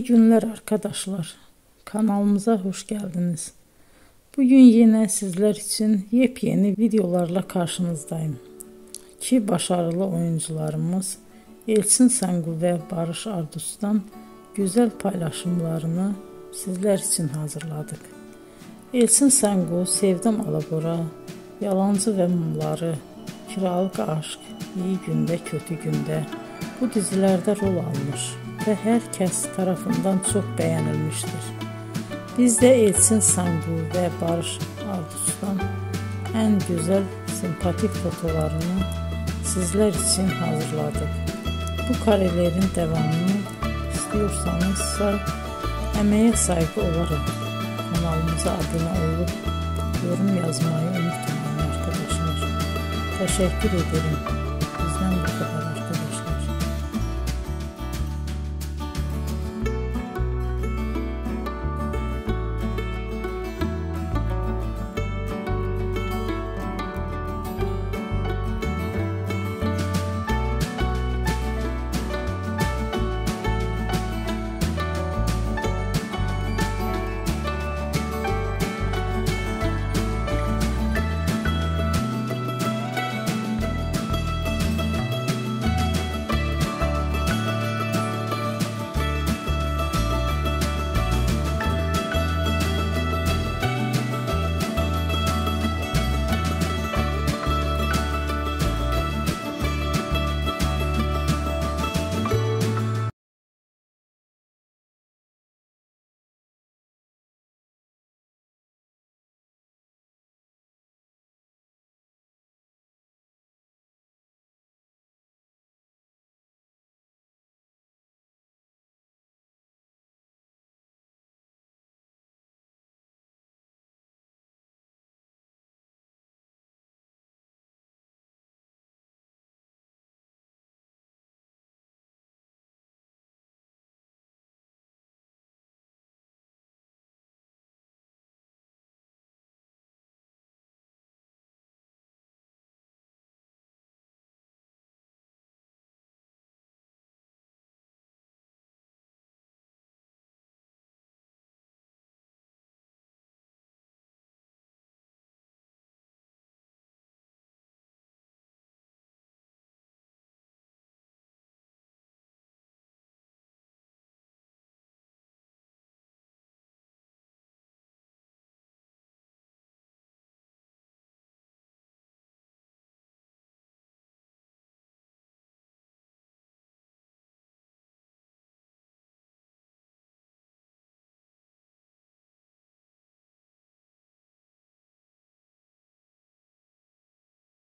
İyi günler arkadaşlar. Kanalımıza hoş geldiniz. Bugün yine sizler için yepyeni videolarla karşınızdayım. İki başarılı oyuncularımız Elçin Sangu ve Barış Ardus'tan güzel paylaşımlarını sizler için hazırladık. Elçin Sangu, Sevdim Alabora, Yalancı ve Mumları, Kiralık Aşk, İyi Günde Kötü Günde bu dizilerde rol almış ve herkes tarafından çok beğenilmiştir. Biz de Elçin Sangu ve Barış Ardus'tan en güzel sempatik fotolarını sizler için hazırladık. Bu karelerin devamını istiyorsanızsa emeğe saygı olarak kanalımıza abone olup yorum yazmayı unutmayın arkadaşlar. Teşekkür ederim.